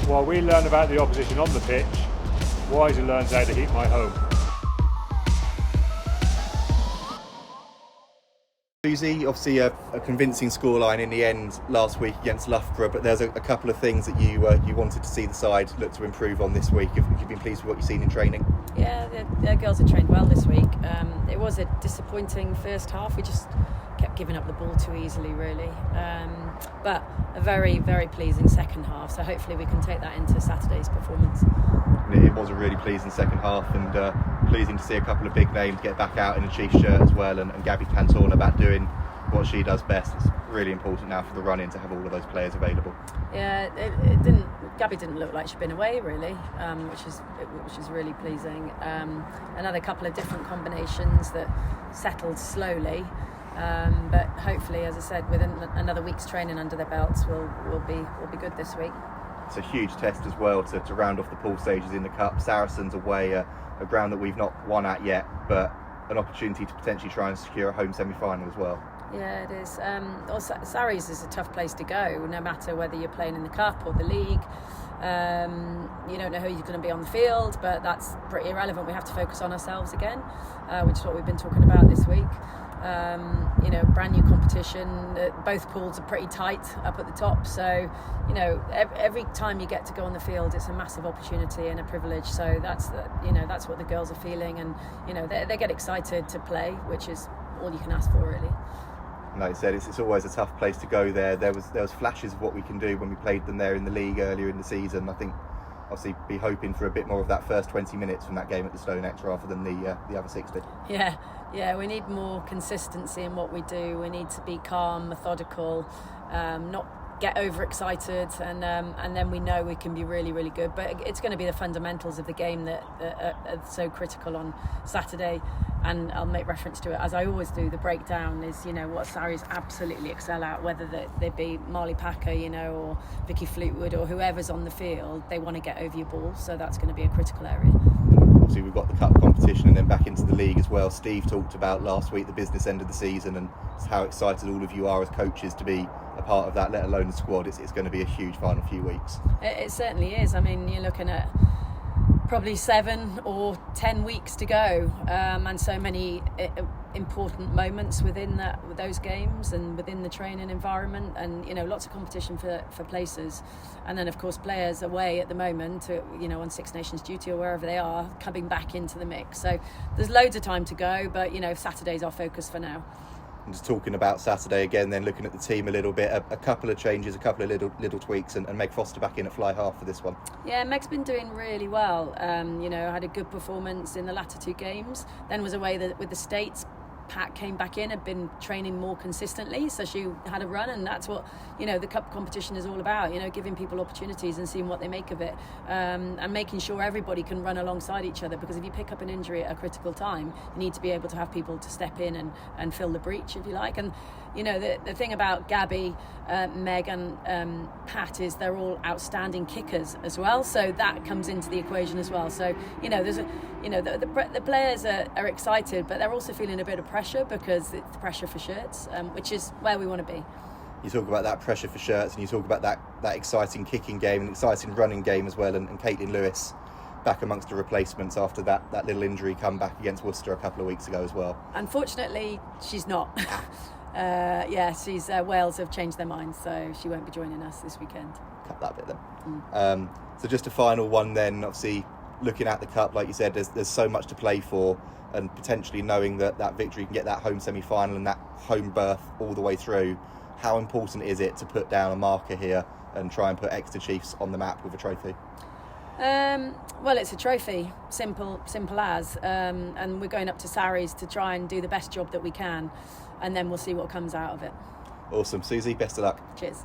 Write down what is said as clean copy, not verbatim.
While we learn about the opposition on the pitch, Wiser learns how to heat my home. Susie, obviously a convincing scoreline in the end last week against Loughborough, but there's a couple of things that you wanted to see the side look to improve on this week. Have you been pleased with what you've seen in training? Yeah, the girls have trained well this week. It was a disappointing first half. We just kept giving up the ball too easily, really. But a very, very pleasing second half. So hopefully we can take that into Saturday's performance. It was a really pleasing second half, and pleasing to see a couple of big names get back out in a Chiefs shirt as well, and Gabby Cantorna back doing what she does best. It's really important now for the run-in to have all of those players available. Yeah, Gabby didn't look like she'd been away really, which is really pleasing. Another couple of different combinations that settled slowly, but hopefully, as I said, with another week's training under their belts, we'll be good this week. It's a huge test as well to round off the pool stages in the Cup. Saracens away, a ground that we've not won at yet, but an opportunity to potentially try and secure a home semi-final as well. Yeah, it is. Sarries is a tough place to go, no matter whether you're playing in the Cup or the League. You don't know who you're going to be on the field, but that's pretty irrelevant. We have to focus on ourselves again, which is what we've been talking about this week. Brand new competition. Both pools are pretty tight up at the top, so every time you get to go on the field, it's a massive opportunity and a privilege. So that's what the girls are feeling, and they get excited to play, which is all you can ask for, really. Like you said, it's always a tough place to go there. There was flashes of what we can do when we played them there in the league earlier in the season. I think obviously be hoping for a bit more of that first 20 minutes from that game at the StoneX rather than the other 60. Yeah, we need more consistency in what we do. We need to be calm, methodical, not get overexcited, and then we know we can be really, really good. But it's going to be the fundamentals of the game that are so critical on Saturday. And I'll make reference to it, as I always do. The breakdown is, what Sarries absolutely excel at, whether they be Marley Packer, or Vicky Fleetwood or whoever's on the field. They want to get over your ball, so that's going to be a critical area. Obviously, we've got the Cup competition and then back into the league as well. Steve talked about last week the business end of the season and how excited all of you are as coaches to be a part of that, let alone the squad. It's going to be a huge final few weeks. It certainly is. I mean, you're looking at probably 7 or 10 weeks to go, and so many important moments within those games and within the training environment, and lots of competition for places, and then of course players away at the moment, on Six Nations duty or wherever they are, coming back into the mix. So there's loads of time to go, but Saturday's our focus for now. And just talking about Saturday again, then looking at the team a little bit, a couple of changes, a couple of little tweaks, and Meg Foster back in at fly half for this one. Yeah, Meg's been doing really well. Had a good performance in the latter 2 games. Then was away with the States. Pat came back in, had been training more consistently, so she had a run, and that's what the Cup competition is all about, giving people opportunities and seeing what they make of it, and making sure everybody can run alongside each other, because if you pick up an injury at a critical time, you need to be able to have people to step in and fill the breach, if you like. And the thing about Gabby, Meg and Pat is they're all outstanding kickers as well, so that comes into the equation as well. So there's the players are excited, but they're also feeling a bit of pressure, because it's the pressure for shirts, which is where we want to be. You talk about that pressure for shirts, and you talk about that exciting kicking game and exciting running game as well, and Caitlin Lewis back amongst the replacements after that little injury comeback against Worcester a couple of weeks ago as well. Unfortunately, she's not. Wales have changed their minds, so she won't be joining us this weekend. Cut that bit then. So just a final one then, obviously looking at the Cup, like you said, there's so much to play for, and potentially knowing that victory can get that home semi-final and that home berth all the way through. How important is it to put down a marker here and try and put Exeter Chiefs on the map with a trophy? Well, it's a trophy, simple as, and we're going up to Sarries to try and do the best job that we can, and then we'll see what comes out of it. Awesome. Susie, best of luck. Cheers.